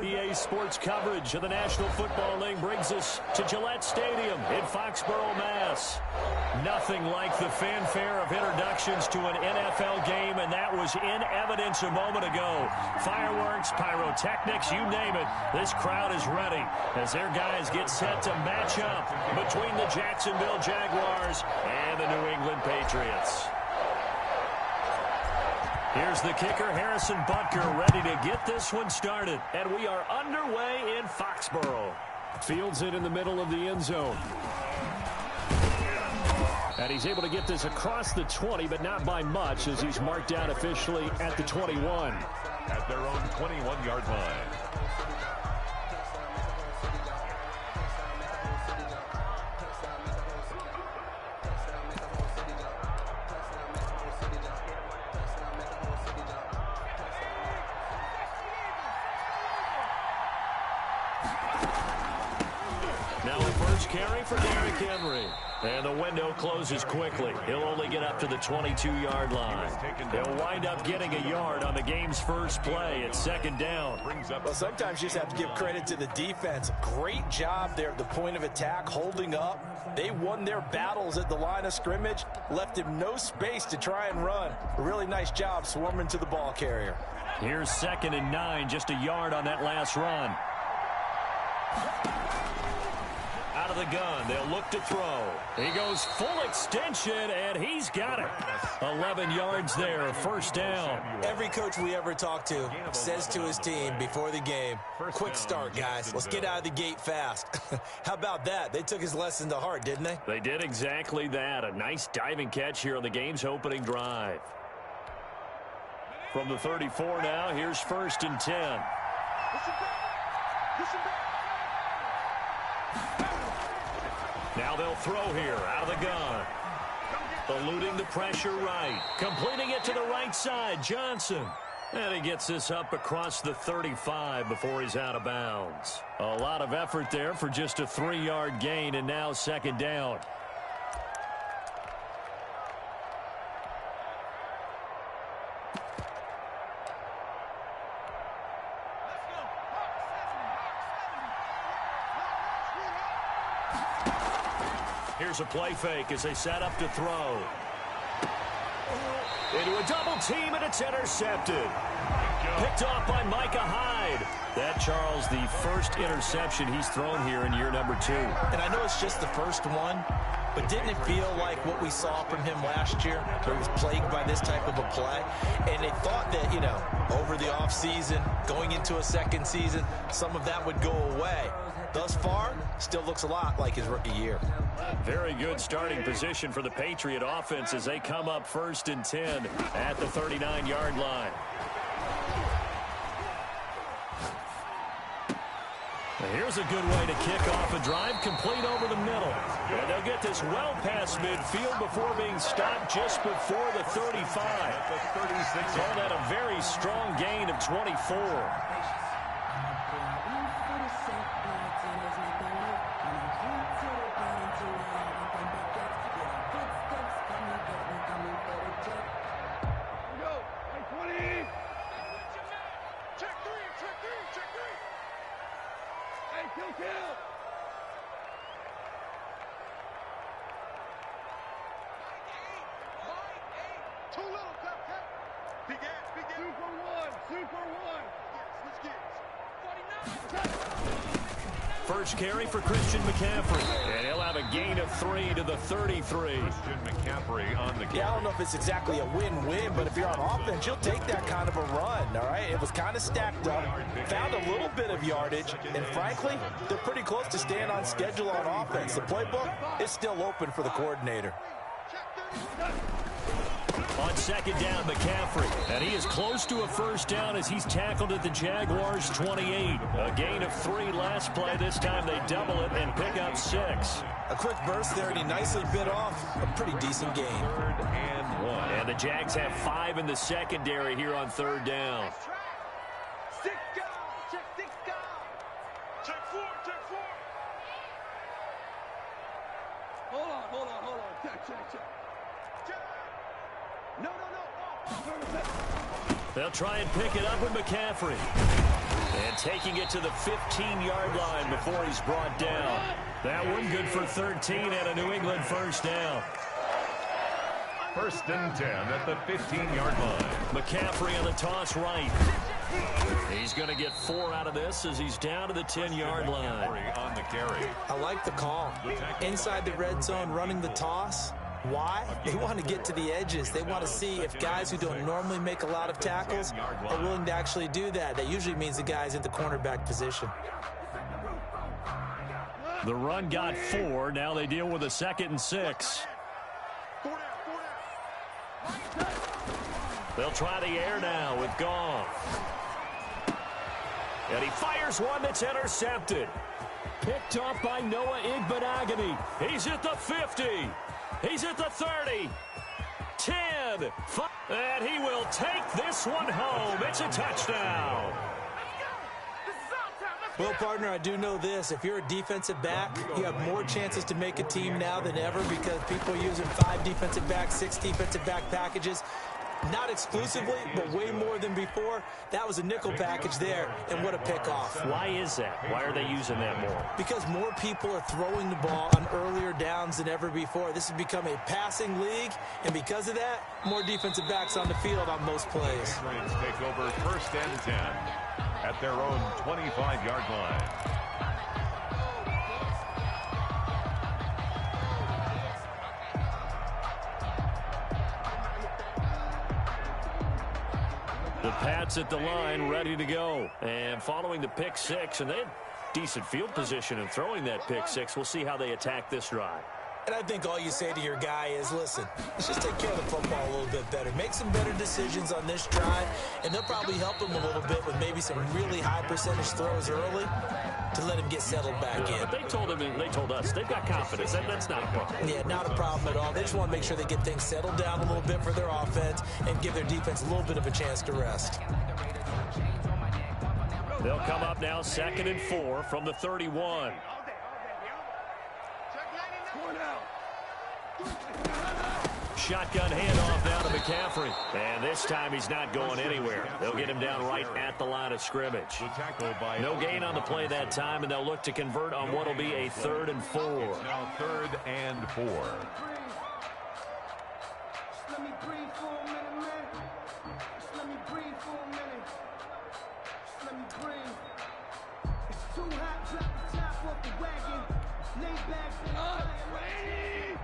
EA Sports coverage of the National Football League brings us to Gillette Stadium in Foxborough, Mass. Nothing like the fanfare of introductions to an NFL game, and that was in evidence a moment ago. Fireworks, pyrotechnics, you name it. This crowd is ready as their guys get set to match up between the Jacksonville Jaguars and the New England Patriots. Here's the kicker, Harrison Butker, ready to get this one started. And we are underway in Foxborough. Fields it in the middle of the end zone. And he's able to get this across the 20, but not by much, as he's marked out officially at the 21. At their own 21-yard line. Carry for Derrick Henry. And the window closes quickly. He'll only get up to the 22-yard line. He'll wind up getting a yard on the game's first play at second down. Well, sometimes you just have to give credit to the defense. Great job there at the point of attack, holding up. They won their battles at the line of scrimmage, left him no space to try and run. A really nice job swarming to the ball carrier. Here's 2nd and 9, just a yard on that last run. Out of the gun, they'll look to throw. He goes full extension, and he's got it. 11 yards there, first down. Every coach we ever talk to says to his team before the game, quick start, guys. Let's get out of the gate fast. How about that? They took his lesson to heart, didn't they? They did exactly that. A nice diving catch here on the game's opening drive. From the 34 now, here's 1st and 10. Now they'll throw here out of the gun. Eluding the pressure right. Completing it to the right side, Johnson. And he gets this up across the 35 before he's out of bounds. A lot of effort there for just a 3-yard gain, and now 2nd down. Here's a play fake as they set up to throw. Into a double team, and it's intercepted. Picked off by Micah Hyde. That, Charles, the first interception he's thrown here in year number 2. And I know it's just the first one, but didn't it feel like what we saw from him last year, where he was plagued by this type of a play? And they thought that, over the offseason, going into a second season, some of that would go away. Thus far, still looks a lot like his rookie year. Very good starting position for the Patriot offense as they come up 1st and 10 at the 39-yard line. Here's a good way to kick off a drive, complete over the middle. And they'll get this well past midfield before being stopped just before the 35. Call that a very strong gain of 24. First carry for Christian McCaffrey. And he'll have a gain of 3 to the 33. Christian McCaffrey on the game. Yeah, I don't know if it's exactly a win-win, but if you're on offense, you'll take that kind of a run, all right? It was kind of stacked up, found a little bit of yardage, and frankly, they're pretty close to staying on schedule on offense. The playbook is still open for the coordinator. On 2nd down, McCaffrey. And he is close to a first down as he's tackled at the Jaguars' 28. A gain of 3 last play. This time they double it and pick up 6. A quick burst there, and he nicely bit off a pretty decent gain. 3rd and 1. And the Jags have 5 in the secondary here on 3rd down. Hold on. Check. No. They'll try and pick it up with McCaffrey. And taking it to the 15-yard line before he's brought down. That one good for 13 and a New England first down. 1st and 10 at the 15-yard line. McCaffrey on the toss right. He's going to get 4 out of this as he's down to the 10-yard line. On the carry. I like the call. Inside the red zone, running the toss. Why? They want to get to the edges. They want to see if guys who don't normally make a lot of tackles are willing to actually do that. That usually means the guy's in the cornerback position. The run got 4. Now they deal with a 2nd and 6. They'll try the air now with Goff. And he fires one that's intercepted. Picked off by Noah Igbenogany. He's at the 50. He's at the 30. 10. 5. And he will take this one home. It's a touchdown. Well, partner, I do know this. If you're a defensive back, you have more chances to make a team now than ever because people are using 5 defensive backs, 6 defensive back packages. Not exclusively, but way more than before. That was a nickel package there, and what a pickoff. Why is that? Why are they using that more? Because more people are throwing the ball on earlier downs than ever before. This has become a passing league, and because of that, more defensive backs on the field on most plays. Patriots take over 1st and 10 at their own 25-yard line. The Pats at the line, ready to go. And following the pick 6, and they had decent field position in throwing that pick 6. We'll see how they attack this drive. And I think all you say to your guy is, listen, let's just take care of the football a little bit better. Make some better decisions on this drive, and they'll probably help him a little bit with maybe some really high percentage throws early to let him get settled back in. But they told him, and they told us, they've got confidence. That's not a problem. Yeah, not a problem at all. They just want to make sure they get things settled down a little bit for their offense and give their defense a little bit of a chance to rest. They'll come up now 2nd and 4 from the 31. Shotgun handoff now to McCaffrey. And this time he's not going anywhere. They'll get him down right at the line of scrimmage. No gain on the play that time, and they'll look to convert on what will be a 3rd and 4. Now 3rd and 4. Let me breathe for a minute, man. Just let me breathe for a minute. Just let me breathe. It's too hot, drop the top off the wagon. Lay back, ready.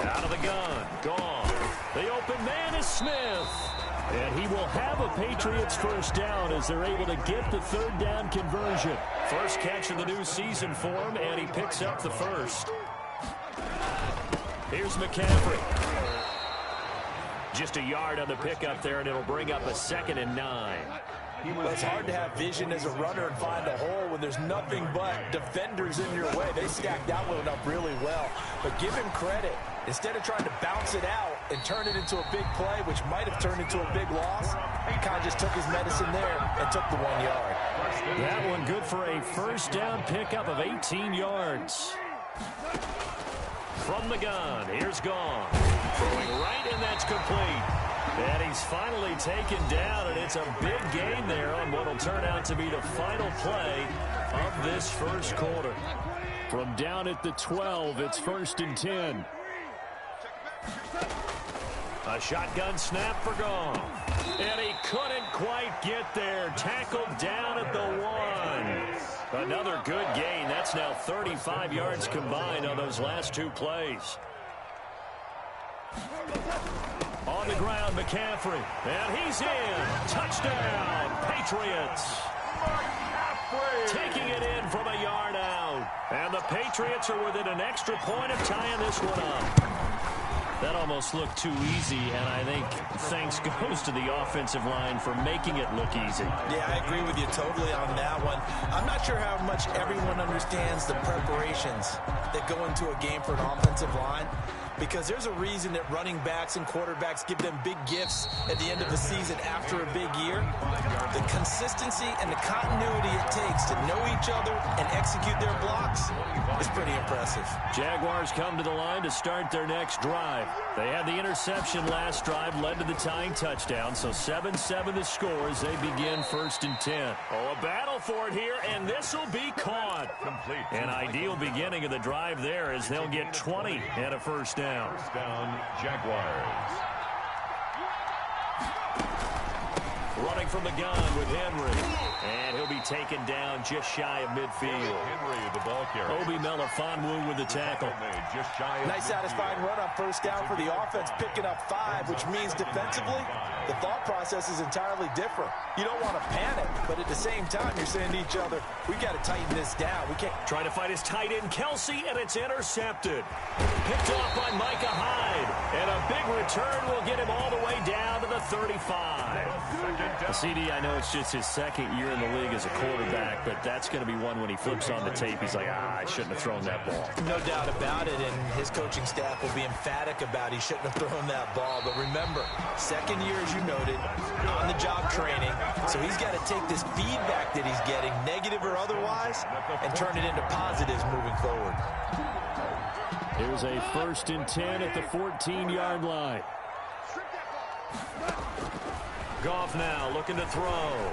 Out of the gun, gone. The open man is Smith. And he will have a Patriots first down as they're able to get the 3rd down conversion. First catch of the new season for him, and he picks up the first. Here's McCaffrey. Just a yard on the pickup there, and it'll bring up a 2nd and 9. Well, it's hard to have vision as a runner and find a hole when there's nothing but defenders in your way. They stacked that one up really well. But give him credit. Instead of trying to bounce it out and turn it into a big play, which might have turned into a big loss, he kind of just took his medicine there and took the 1 yard. That one good for a first down pickup of 18 yards. From the gun, here's Goff. Throwing right, and that's complete. And he's finally taken down, and it's a big gain there on what will turn out to be the final play of this first quarter. From down at the 12, it's 1st and 10. A shotgun snap for Goff. And he couldn't quite get there. Tackled down at the 1. Another good gain. That's now 35 yards combined on those last 2 plays. On the ground, McCaffrey. And he's in. Touchdown, Patriots. Taking it in from a yard out. And the Patriots are within an extra point of tying this one up. That almost looked too easy, and I think thanks goes to the offensive line for making it look easy. Yeah, I agree with you totally on that one. I'm not sure how much everyone understands the preparations that go into a game for an offensive line. because there's a reason that running backs and quarterbacks give them big gifts at the end of the season after a big year. The consistency and the continuity it takes to know each other and execute their blocks is pretty impressive. Jaguars come to the line to start their next drive. They had the interception last drive, led to the tying touchdown, so 7-7 to score as they begin 1st and 10. Oh, a battle for it here, and this will be caught. Complete. An ideal beginning of the drive there as they'll get 20 and a first down. First down, Jaguars. Running from the gun with Henry. And he'll be taken down just shy of midfield. Henry, the ball carrier. Obi Melifonwu with the tackle. Just shy of Nice satisfying run on first down for the offense, picking up 5, which means defensively, the thought process is entirely different. You don't want to panic, but at the same time, you're saying to each other, we got to tighten this down. We can't. Trying to fight his tight end, Kelsey, and it's intercepted. Picked off by Micah Hyde. And a big return will get him all the way down to the 35. CD, I know it's just his second year in the league as a quarterback, but that's going to be one when he flips on the tape. He's like, I shouldn't have thrown that ball. No doubt about it, and his coaching staff will be emphatic about he shouldn't have thrown that ball. But remember, second year, as you noted, on-the-job training, so he's got to take this feedback that he's getting, negative or otherwise, and turn it into positives moving forward. Here's a 1st and 10 at the 14-yard line. Goff now looking to throw.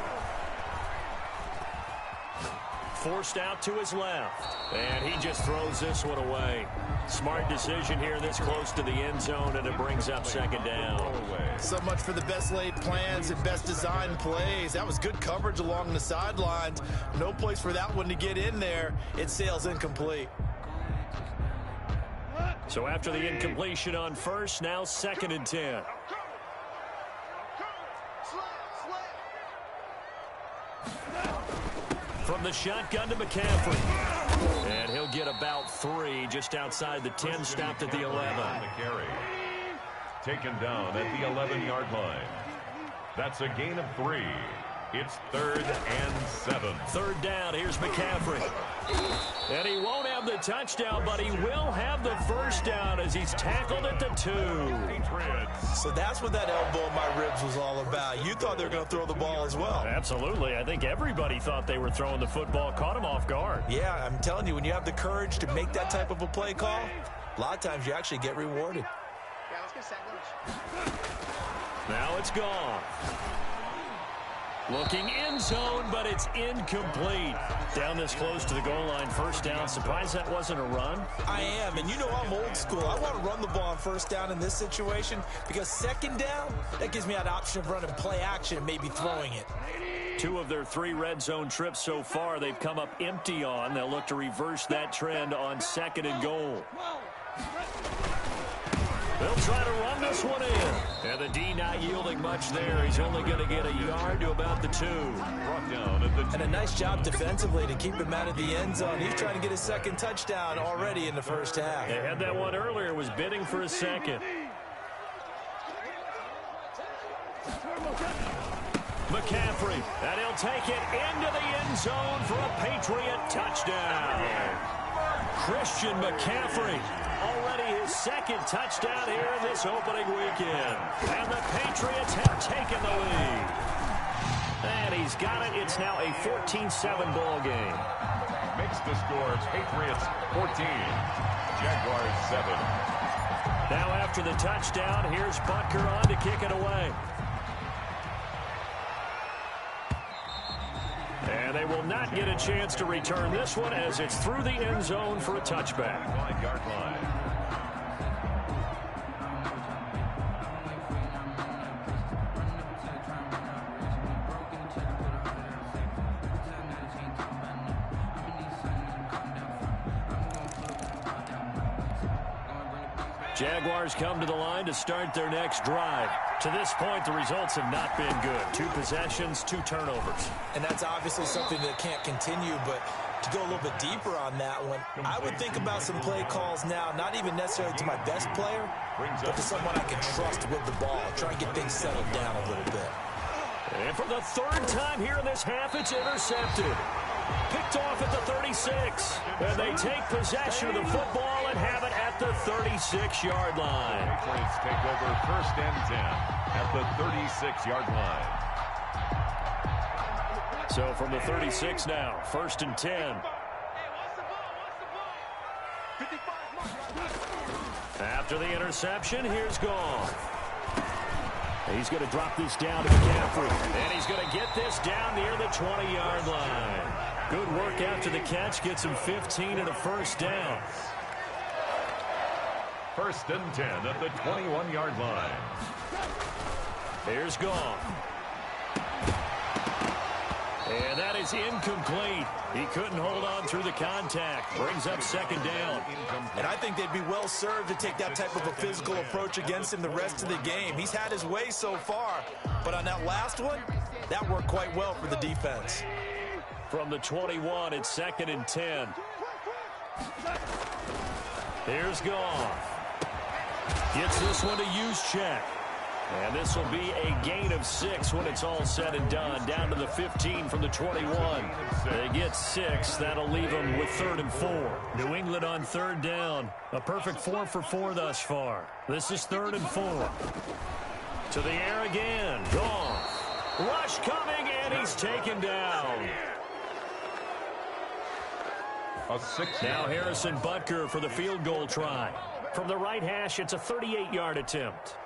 Forced out to his left. And he just throws this one away. Smart decision here this close to the end zone, and it brings up 2nd down. So much for the best laid plans and best designed plays. That was good coverage along the sidelines. No place for that one to get in there. It sails incomplete. So after the incompletion on first, now 2nd and 10. From the shotgun to McCaffrey. And he'll get about 3 just outside the 10, stopped at the 11. Taken down at the 11-yard line. That's a gain of 3. It's 3rd and 7. 3rd down, here's McCaffrey. And he won't have the touchdown, but he will have the first down as he's tackled at the 2. So that's what that elbow in my ribs was all about. You thought they were going to throw the ball as well. Absolutely. I think everybody thought they were throwing the football, caught him off guard. Yeah, I'm telling you, when you have the courage to make that type of a play call, a lot of times you actually get rewarded. Yeah, let's get sandwich. Now it's gone. Looking end zone, but it's incomplete. Down this close to the goal line, first down. Surprised that wasn't a run? I am, and you know I'm old school. I want to run the ball on first down in this situation because 2nd down, that gives me that option of running play action and maybe throwing it. 2 of their 3 red zone trips so far, they've come up empty on. They'll look to reverse that trend on 2nd and goal. They'll try to run this one in. And the D not yielding much there. He's only going to get a yard to about the 2. Brought down at the 2. And a nice job defensively to keep him out of the end zone. He's trying to get his 2nd touchdown already in the first half. They had that one earlier, was bidding for a 2nd. McCaffrey, and he'll take it into the end zone for a Patriot touchdown. Christian McCaffrey, already his 2nd touchdown here in this opening weekend. And the Patriots have taken the lead. And he's got it. It's now a 14-7 ball game. Makes the score Patriots 14, Jaguars 7. Now after the touchdown, here's Butker on to kick it away. And they will not get a chance to return this one as it's through the end zone for a touchback. 5-yard line. Jaguars come to the line to start their next drive. To this point, the results have not been good. 2 possessions, 2 turnovers. And that's obviously something that can't continue, but to go a little bit deeper on that one, I would think about some play calls now, not even necessarily to my best player, but to someone I can trust with the ball. Try and get things settled down a little bit. And for the 3rd time here in this half, it's intercepted. Picked off at the 36. And they take possession of the football and have it at the 36-yard line. Patriots take over 1st and 10 at the 36-yard line. So from the 36 now, 1st and 10. After the interception, here's Goff. He's going to drop this down to McCaffrey. And he's going to get this down near the 20-yard line. Good work after the catch. Gets him 15 and a 1st down. 1st and 10 at the 21-yard line. Here's Goff. And that is incomplete. He couldn't hold on through the contact. Brings up 2nd down. And I think they'd be well served to take that type of a physical approach against him the rest of the game. He's had his way so far. But on that last one, that worked quite well for the defense. From the 21, it's 2nd and 10. Here's Goff. Gets this one to Juszczyk. And this will be a gain of 6 when it's all said and done. Down to the 15 from the 21. They get 6. That'll leave them with 3rd and 4. New England on 3rd down. A perfect 4 for 4 thus far. This is 3rd and 4. To the air again. Goff. Rush coming, and he's taken down. Now Harrison Butker for the field goal try. From the right hash, it's a 38-yard attempt.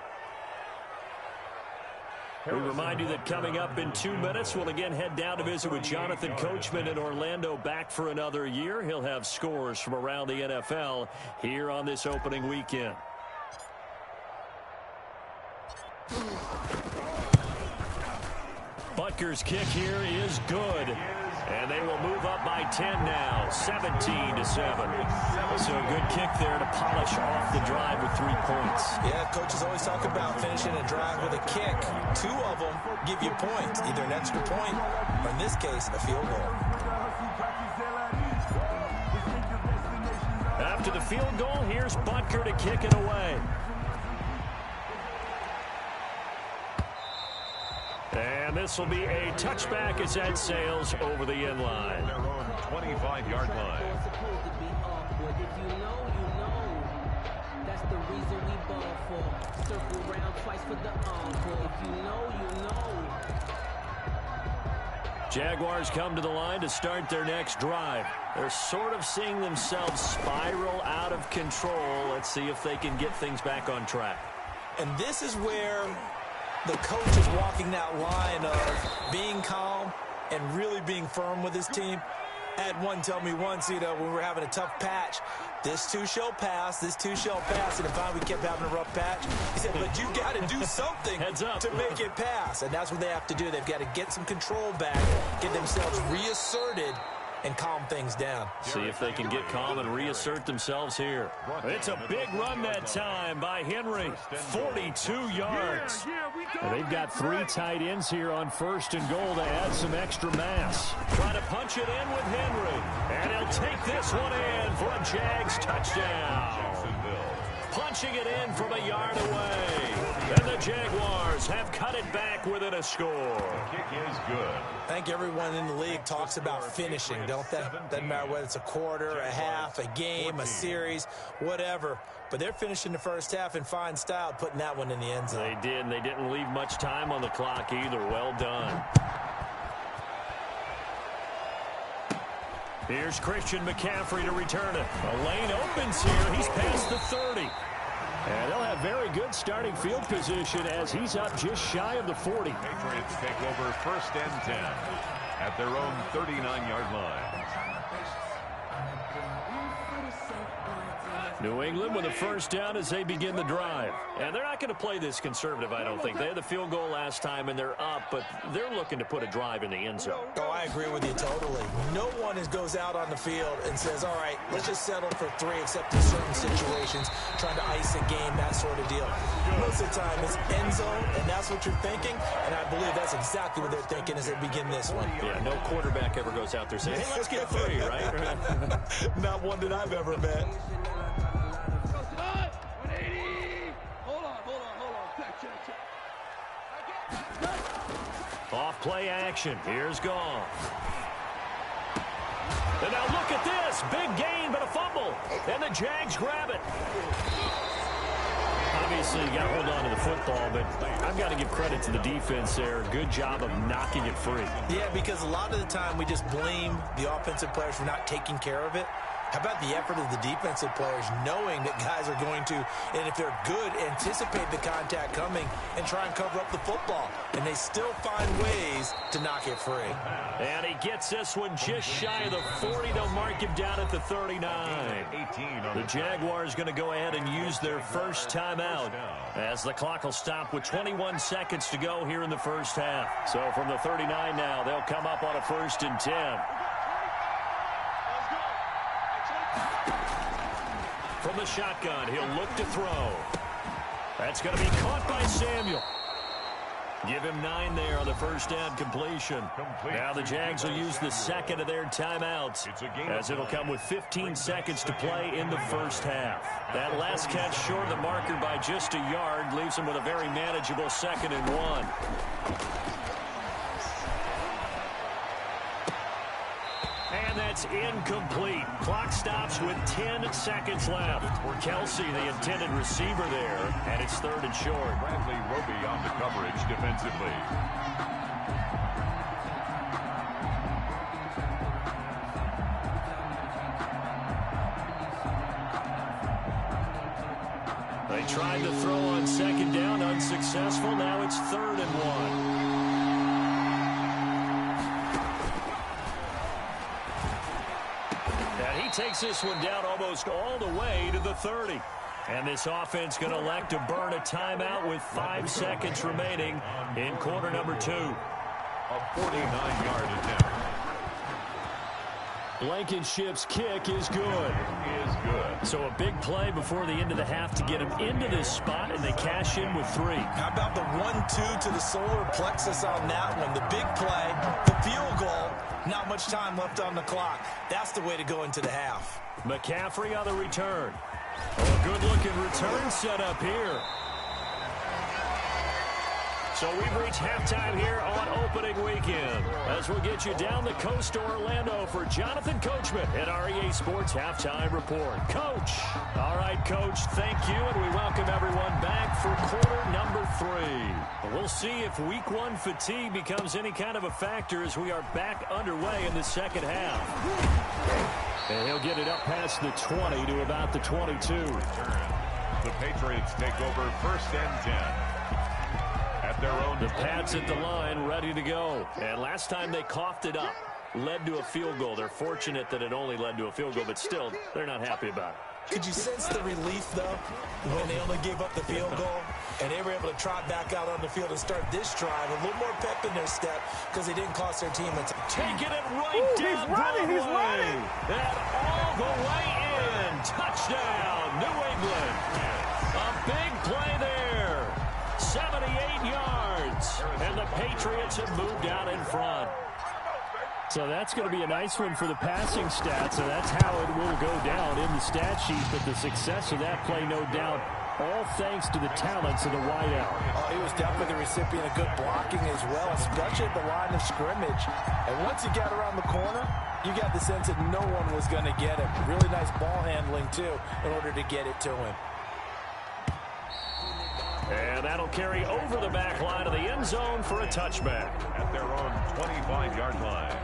We remind you that coming up in 2 minutes, we'll again head down to visit with Jonathan Coachman in Orlando, back for another year. He'll have scores from around the NFL here on this opening weekend. Butker's kick here is good. And they will move up by 10 now, 17-7. So a good kick there to polish off the drive with 3 points. Yeah, coaches always talk about finishing a drive with a kick. 2 of them give you points, either an extra point or, in this case, a field goal. After the field goal, here's Butker to kick it away. And this will be a touchback as that sails over the end line. Their own 25-yard line. Jaguars come to the line to start their next drive. They're sort of seeing themselves spiral out of control. Let's see if they can get things back on track. And this is where the coach is walking that line of being calm and really being firm with his team. I had one tell me once, when we were having a tough patch, this too shall pass, this too shall pass. And if we kept having a rough patch, he said, but you got to do something to make it pass. And that's what they have to do. They've got to get some control back, get themselves reasserted, and calm things down. See if they can get calm and reassert themselves here. It's a big run that time by Henry. 42 yards. And they've got 3 tight ends here on 1st and goal to add some extra mass. Trying to punch it in with Henry. And he'll take this one in for a Jags touchdown. Punching it in from a yard away. And the Jaguars have cut it back within a score. The kick is good. I think everyone in the league talks about finishing, don't they? Doesn't matter whether it's a quarter, a half, a game, a series, whatever. But they're finishing the first half in fine style, putting that one in the end zone. They did, and they didn't leave much time on the clock either. Well done. Here's Christian McCaffrey to return it. A lane opens here. He's past the 30. And they'll have very good starting field position as he's up just shy of the 40. Patriots take over 1st and 10 at their own 39-yard line. New England with a 1st down as they begin the drive. And they're not going to play this conservative, I don't think. They had the field goal last time, and they're up, but they're looking to put a drive in the end zone. Oh, I agree with you totally. No one goes out on the field and says, all right, let's just settle for 3, except in certain situations, trying to ice a game, that sort of deal. Most of the time, it's end zone, and that's what you're thinking, and I believe that's exactly what they're thinking as they begin this one. Yeah, no quarterback ever goes out there saying, hey, let's get 3, right? Not one that I've ever met. Off play action. Here's Goff. And now look at this. Big gain, but a fumble. And the Jags grab it. Obviously, you got to hold on to the football, but I've got to give credit to the defense there. Good job of knocking it free. Yeah, because a lot of the time we just blame the offensive players for not taking care of it. How about the effort of the defensive players knowing that guys are going to, and if they're good, anticipate the contact coming and try and cover up the football. And they still find ways to knock it free. And he gets this one just shy of the 40. They'll mark him down at the 39. The Jaguars going to go ahead and use their first timeout as the clock will stop with 21 seconds to go here in the first half. So from the 39 now, they'll come up on a 1st and 10. From the shotgun, he'll look to throw. That's going to be caught by Samuel. Give him 9 there on the first down completion. Now the Jags will use the second of their timeouts as it'll come with 15 seconds to play in the first half. That last catch short of the marker by just a yard leaves them with a very manageable 2nd and 1. And that's incomplete. Clock stops with 10 seconds left. Kelsey, the intended receiver there, and it's 3rd and short. Bradley Roby on the coverage defensively. They tried to throw on 2nd down, unsuccessful. Now it's 3rd and 1. Takes this one down almost all the way to the 30. And this offense going to elect to burn a timeout with 5 seconds remaining in quarter number 2. A 49-yard attempt. Blankenship's kick is good. So a big play before the end of the half to get him into this spot, and they cash in with 3. How about the 1-2 to the solar plexus on that one? The big play, the field goal, not much time left on the clock. That's the way to go into the half. McCaffrey on the return. Oh, good-looking return set up here. So we've reached halftime here on opening weekend as we'll get you down the coast to Orlando for Jonathan Coachman at our EA Sports Halftime Report. Coach. All right, Coach, thank you, and we welcome everyone back for quarter number 3. We'll see if week 1 fatigue becomes any kind of a factor as we are back underway in the second half. And he'll get it up past the 20 to about the 22. The Patriots take over 1st and 10. The Pats at the line, ready to go. And last time they coughed it up, led to a field goal. They're fortunate that it only led to a field goal, but still, they're not happy about it. Could you sense the relief, though, when they only gave up the field goal? And they were able to trot back out on the field and start this drive. A little more pep in their step because they didn't cost their team a time. Taking it right down Broadway. He's running. And all the way in. Touchdown, New England. A big play there. 78 yards. And the Patriots have moved out in front. So that's going to be a nice one for the passing stats, and that's how it will go down in the stat sheet. But the success of that play, no doubt, all thanks to the talents of the wideout. Oh, he was definitely the recipient of good blocking as well, especially at the line of scrimmage. And once he got around the corner, you got the sense that no one was going to get him. Really nice ball handling, too, in order to get it to him. And that'll carry over the back line of the end zone for a touchback. At their own 25-yard line.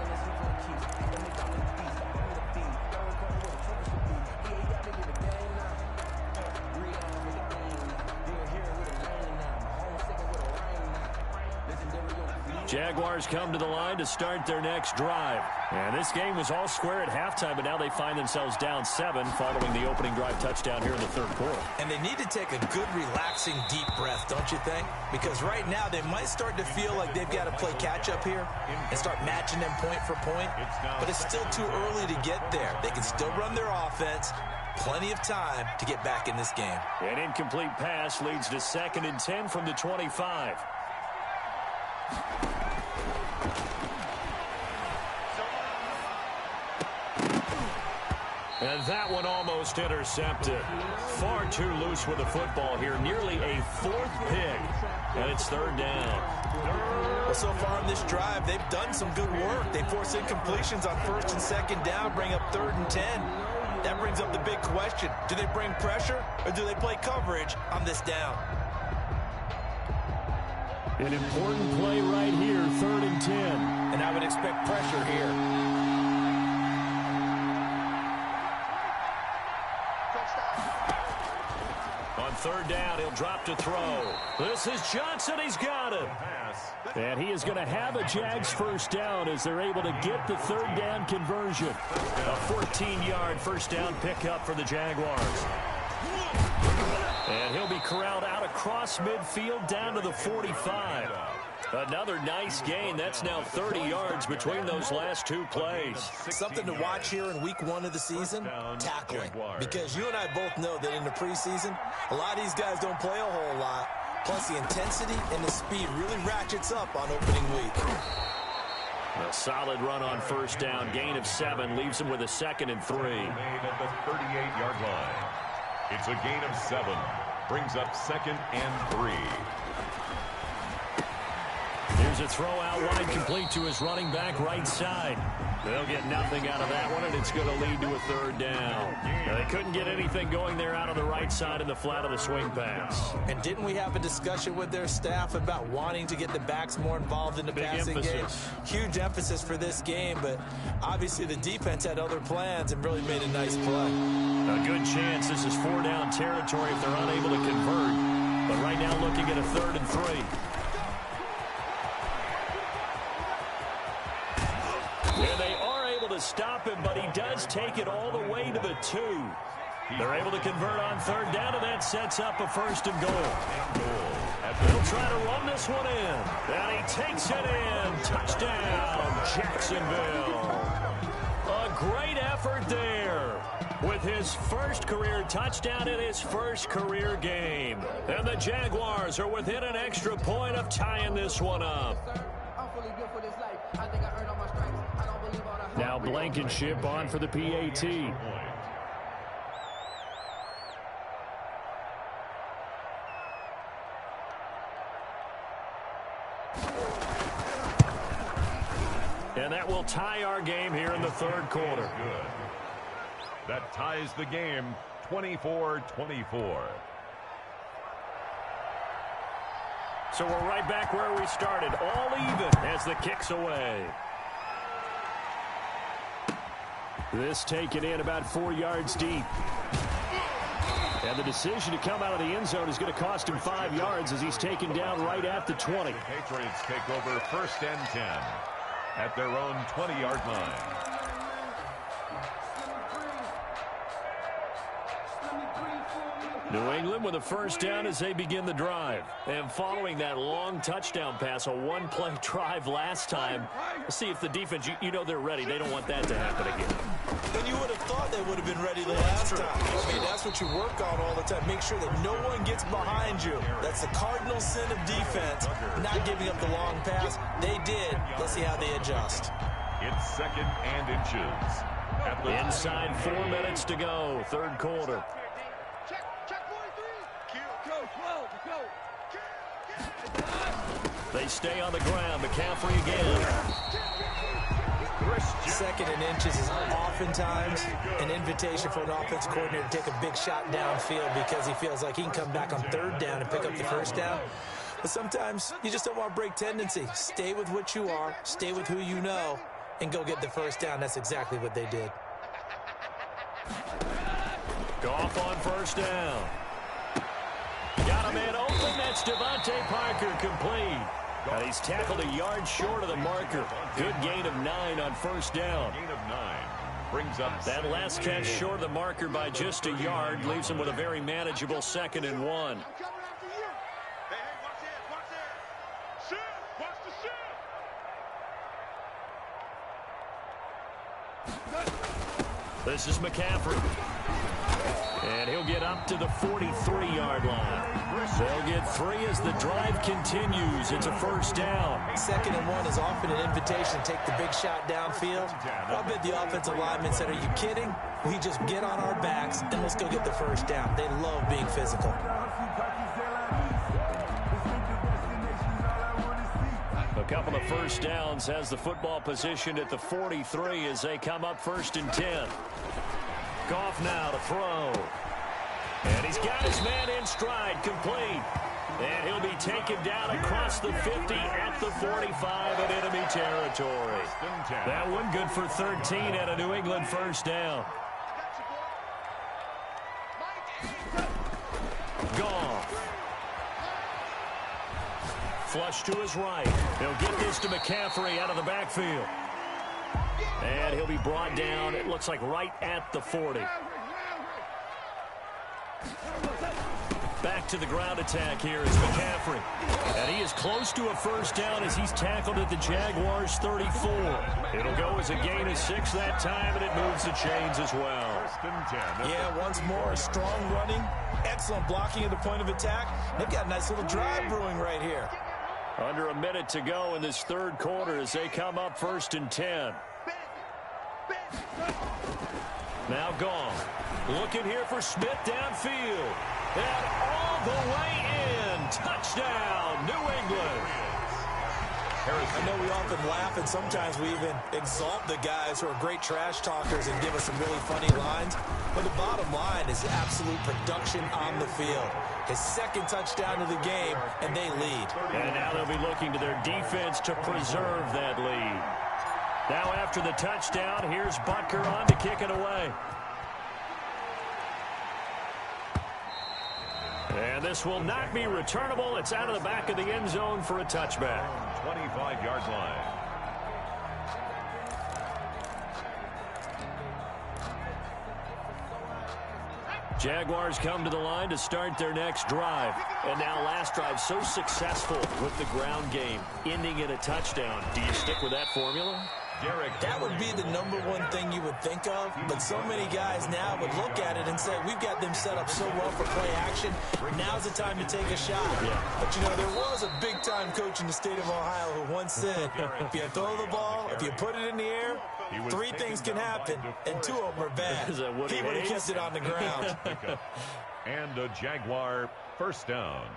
Jaguars come to the line to start their next drive. And this game was all square at halftime, but now they find themselves down 7 following the opening drive touchdown here in the third quarter. And they need to take a good, relaxing, deep breath, don't you think? Because right now they might start to feel like they've got to play catch-up here and start matching them point for point. But it's still too early to get there. They can still run their offense. Plenty of time to get back in this game. An incomplete pass leads to 2nd and 10 from the 25. And that one almost intercepted. Far too loose with the football here. Nearly a fourth pick. And it's third down. Well, so far in this drive, they've done some good work. They force incompletions on first and second down, bring up 3rd and 10. That brings up the big question. Do they bring pressure or do they play coverage on this down? An important play right here, 3rd and 10. And I would expect pressure here. On 3rd down, he'll drop to throw. This is Johnson. He's got it. And he is going to have a Jags first down as they're able to get the 3rd down conversion. A 14-yard first down pickup for the Jaguars. And he'll be corralled out across midfield down to the 45. Another nice gain. That's now 30 yards between those last two plays. Something to watch here in week 1 of the season, tackling. Because you and I both know that in the preseason, a lot of these guys don't play a whole lot. Plus the intensity and the speed really ratchets up on opening week. A solid run on first down. Gain of 7 leaves him with a 2nd and 3. Made at the 38-yard line. It's a gain of 7. Brings up 2nd and 3. Here's a throw out wide, complete to his running back right side. They'll get nothing out of that one, and it's going to lead to a 3rd down. They couldn't get anything going there out of the right side in the flat of the swing pass. And didn't we have a discussion with their staff about wanting to get the backs more involved in the passing game? Huge emphasis for this game, but obviously the defense had other plans and really made a nice play. A good chance this is 4-down territory if they're unable to convert. But right now looking at a 3rd and 3. And they are able to stop him, but he does take it all the way to the 2. They're able to convert on 3rd down, and that sets up a 1st and goal. They'll try to run this one in. And he takes it in. Touchdown, Jacksonville. A great effort there with his first career touchdown in his first career game. And the Jaguars are within an extra point of tying this one up. Now Blankenship on for the PAT. And that will tie our game here in the 3rd quarter. Good. That ties the game 24-24. So we're right back where we started, all even as the kick's away. This taken in about 4 yards deep. And the decision to come out of the end zone is going to cost him 5 yards as he's taken down right at the 20. The Patriots take over 1st and 10 at their own 20-yard line. New England with a first down as they begin the drive. And following that long touchdown pass, a one-play drive last time, let's see if the defense, you know they're ready. They don't want that to happen again. And you would have thought they would have been ready the last time. I mean, that's what you work on all the time. Make sure that no one gets behind you. That's the cardinal sin of defense, not giving up the long pass. They did. Let's see how they adjust. It's 2nd and inches. At the inside 4 minutes to go, 3rd quarter. They stay on the ground. McCaffrey again. 2nd and inches is oftentimes an invitation for an offense coordinator to take a big shot downfield because he feels like he can come back on 3rd down and pick up the first down. But sometimes you just don't want to break tendency. Stay with what you are, stay with who you know, and go get the first down. That's exactly what they did. Goff on first down. Got a man open. That's Devontae Parker, complete. And he's tackled a yard short of the marker. Good gain of 9 on first down. gain of 9 brings up that last catch short of the marker by just a yard. Leaves him with a very manageable 2nd and 1. This is McCaffrey. And he'll get up to the 43-yard line. They'll get 3 as the drive continues. It's a first down. 2nd and 1 is often an invitation to take the big shot downfield. I'll bet the offensive lineman said, are you kidding? we just get on our backs and let's go get the first down. They love being physical. A couple of first downs has the football positioned at the 43 as they come up 1st and 10. Goff now to throw. And he's got his man in stride, complete. And he'll be taken down across the 50 at the 45 in enemy territory. That one good for 13 and a New England first down. Goff. Flush to his right. He'll get this to McCaffrey out of the backfield. And he'll be brought down, it looks like right at the 40. Back to the ground attack here is McCaffrey. And he is close to a first down as he's tackled at the Jaguars' 34. It'll go as a gain of 6 that time, and it moves the chains as well. Yeah, once more, strong running, excellent blocking at the point of attack. They've got a nice little drive brewing right here. Under a minute to go in this third quarter as they come up 1st and 10. Now Goff. Looking here for Smith downfield. And all the way in. Touchdown, New England. I know we often laugh, and sometimes we even exalt the guys who are great trash talkers and give us some really funny lines. But the bottom line is absolute production on the field. His second touchdown of the game, and they lead. And now they'll be looking to their defense to preserve that lead. Now after the touchdown, here's Butker on to kick it away. And this will not be returnable. It's out of the back of the end zone for a touchback. 25-yard line. Jaguars come to the line to start their next drive. And now last drive so successful with the ground game, ending in a touchdown. Do you stick with that formula? That would be the number one thing you would think of, but so many guys now would look at it and say, we've got them set up so well for play action, now's the time to take a shot. Yeah. But, you know, there was a big-time coach in the state of Ohio who once said, if you throw the ball, if you put it in the air, 3 things can happen, and 2 of them are bad. He would have kept it on the ground. And a Jaguar first down.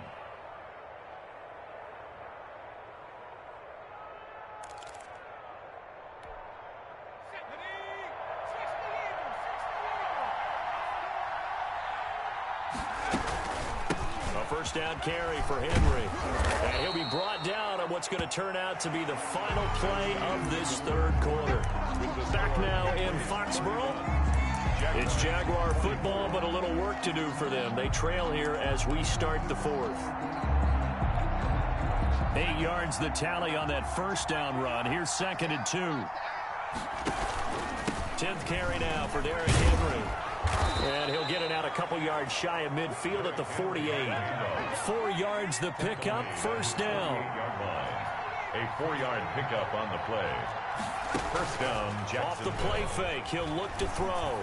First down carry for Henry. And he'll be brought down on what's going to turn out to be the final play of this third quarter. Back now in Foxborough. It's Jaguar football, but a little work to do for them. They trail here as we start the 4th. 8 yards the tally on that first down run. Here's 2nd and 2. 10th carry now for Derrick Henry. And he'll get it out a couple yards shy of midfield at the 48. 4 yards the pickup, first down. A 4-yard pickup on the play. First down, Jackson. Off the play fake, he'll look to throw.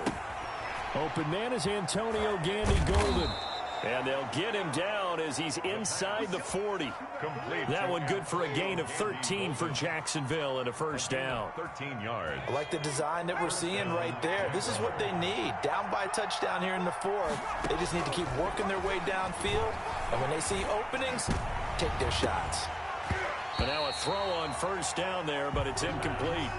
Open man is Antonio Gandy Golden. And they'll get him down as he's inside the 40. That one good for a gain of 13 for Jacksonville and a first down. 13 yards. I like the design that we're seeing right there. This is what they need. Down by a touchdown here in the 4th. They just need to keep working their way downfield. And when they see openings, take their shots. And now a throw on first down there, but it's incomplete.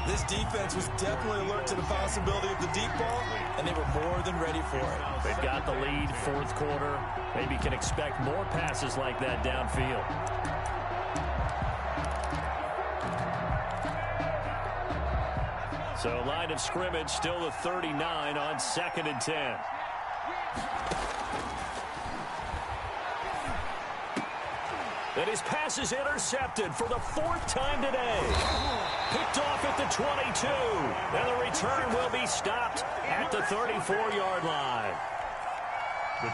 This defense was definitely alert to the possibility of the deep ball, and they were more than ready for it. They've got the lead, 4th quarter. Maybe can expect more passes like that downfield. So line of scrimmage still the 39 on 2nd and 10. And his pass is intercepted for the 4th time today. Picked off at the 22. And the return will be stopped at the 34-yard line. The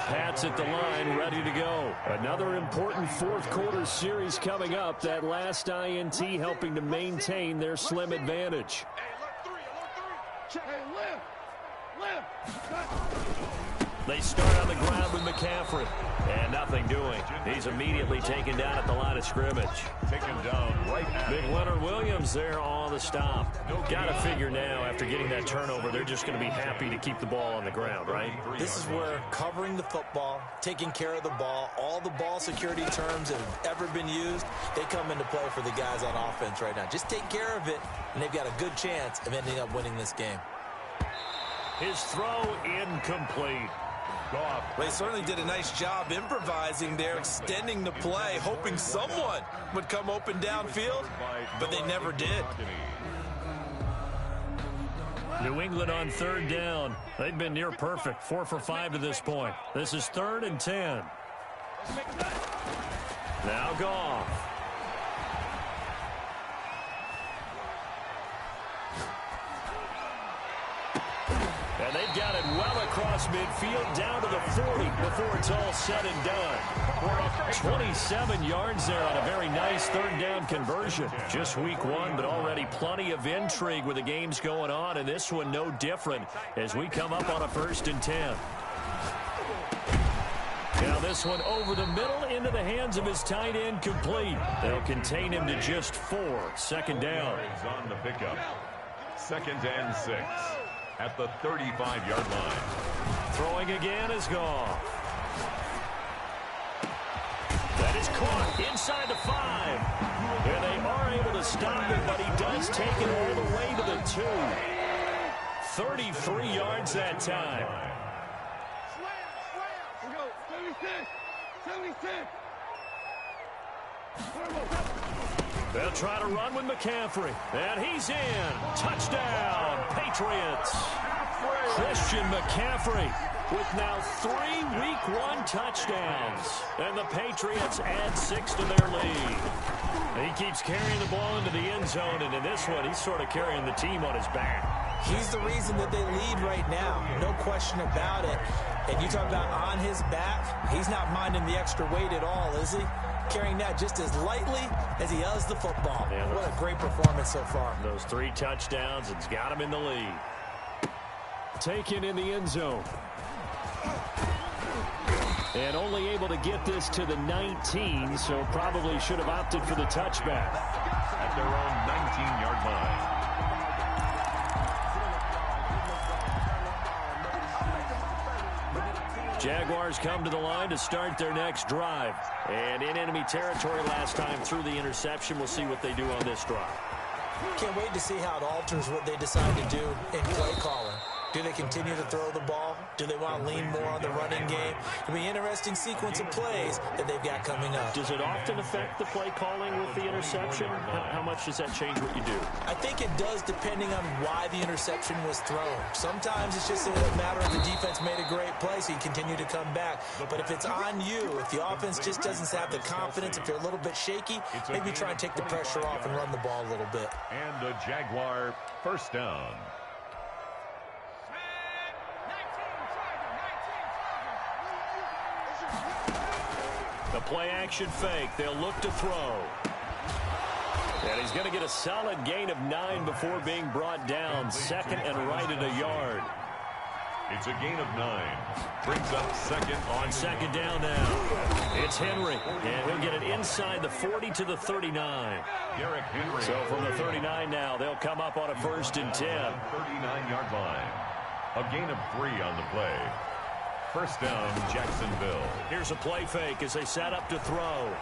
Pats at the line, ready to go. Another important 4th quarter series coming up. That last INT helping to maintain their slim advantage. They start on the ground with McCaffrey. And nothing doing. He's immediately taken down at the line of scrimmage. Taken down right at Big Leonard Williams there on the stop. Got to figure now, after getting that turnover, they're just going to be happy to keep the ball on the ground, right? This is where covering the football, taking care of the ball, all the ball security terms that have ever been used, they come into play for the guys on offense right now. Just take care of it, and they've got a good chance of ending up winning this game. His throw incomplete. Well, they certainly did a nice job improvising there, extending the play, hoping someone would come open downfield, but they never did. New England on third down. They've been near perfect, 4 for 5 to this point. This is 3rd and 10. Now Goff. And they've got it well across midfield, down to the 40 before it's all said and done. 27 yards there on a very nice third down conversion. Just week 1, but already plenty of intrigue with the games going on, and this one no different as we come up on a 1st and 10. Now this one over the middle into the hands of his tight end, complete. They'll contain him to just 4. 2nd down. on the pickup. 2nd and 6 at the 35-yard line. Throwing again is Goff. That is caught inside the 5. And they are able to stop it, but he does take it all the way to the 2. 33 yards that time. They'll try to run with McCaffrey. And he's in. Touchdown, Patriots. Christian McCaffrey with now 3 week 1 touchdowns. And the Patriots add 6 to their lead. He keeps carrying the ball into the end zone, and in this one, he's sort of carrying the team on his back. He's the reason that they lead right now. No question about it. And you talk about on his back, he's not minding the extra weight at all, is he? Carrying that just as lightly as he does the football. Yeah, what a great performance so far. Those 3 touchdowns, it's got him in the lead. Taken in the end zone. And only able to get this to the 19, so probably should have opted for the touchback. At their own 19-yard line. Jaguars come to the line to start their next drive. And in enemy territory last time through the interception. We'll see what they do on this drive. Can't wait to see how it alters what they decide to do in play calling. Do they continue to throw the ball? Do they want to lean more on the running game? It'll be an interesting sequence of plays that they've got coming up. Does it often affect the play calling with the interception? How much does that change what you do? I think it does, depending on why the interception was thrown. Sometimes it's just a matter of the defense made a great play, so you continue to come back. But if it's on you, if the offense just doesn't have the confidence, if they're a little bit shaky, maybe try and take the pressure off and run the ball a little bit. And a Jaguar 1st down. The play action fake. They'll look to throw. And he's going to get a solid gain of 9 before being brought down. 2nd and right at a yard. It's a gain of 9. Brings up 2nd on 2nd down now. It's Henry. And he'll get it inside the 40 to the 39. Derrick Henry. So from the 39 now, they'll come up on a 1st and 10. 39-yard line. A gain of 3 on the play. 1st down, Jacksonville. Here's a play fake as they set up to throw.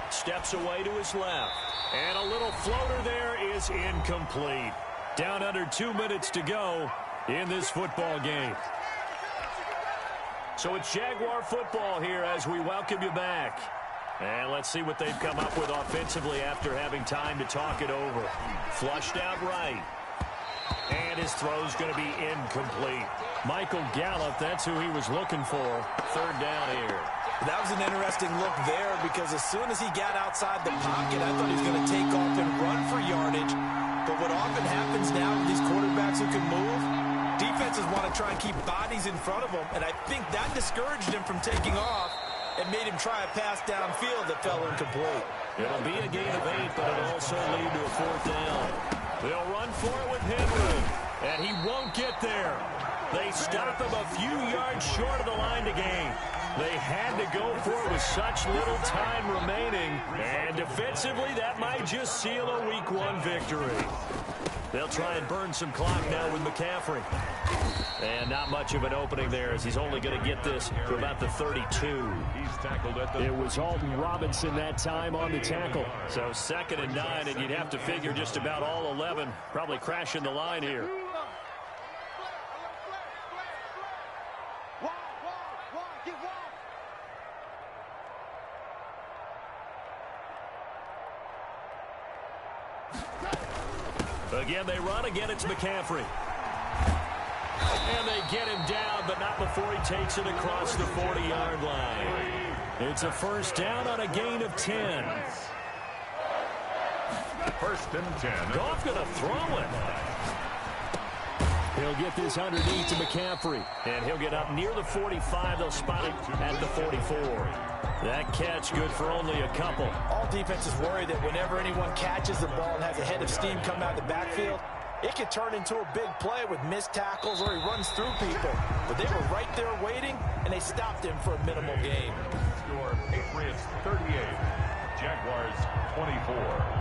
Steps away to his left. And a little floater there is incomplete. Down under 2 minutes to go in this football game. So it's Jaguar football here as we welcome you back. And let's see what they've come up with offensively after having time to talk it over. Flushed out right. And his throw's going to be incomplete. Michael Gallup, that's who he was looking for. 3rd down here. That was an interesting look there because as soon as he got outside the pocket, I thought he was going to take off and run for yardage. But what often happens now with these quarterbacks who can move, defenses want to try and keep bodies in front of them, and I think that discouraged him from taking off and made him try a pass downfield that fell incomplete. It'll be a gain of 8, but it'll also lead to a 4th down. They'll run for it with Henry, and he won't get there. They stop him a few yards short of the line to gain. They had to go for it with such little time remaining. And defensively, that might just seal a Week 1 victory. They'll try and burn some clock now with McCaffrey. And not much of an opening there as he's only going to get this to about the 32. He's tackled at the... It was Alton Robinson that time on the tackle. So 2nd and 9, and you'd have to figure just about all 11 probably crashing the line here. Again, they run. Again, it's McCaffrey. And they get him down, but not before he takes it across the 40-yard line. It's a first down on a gain of 10. 1st and 10. Goff going to throw it. He'll get this underneath to McCaffrey. And he'll get up near the 45. They'll spot it at the 44. That catch good for only a couple. All defenses worry that whenever anyone catches the ball and has a head of steam come out of the backfield, it can turn into a big play with missed tackles or he runs through people. But they were right there waiting, and they stopped him for a minimal gain. Score Patriots 38, Jaguars 24.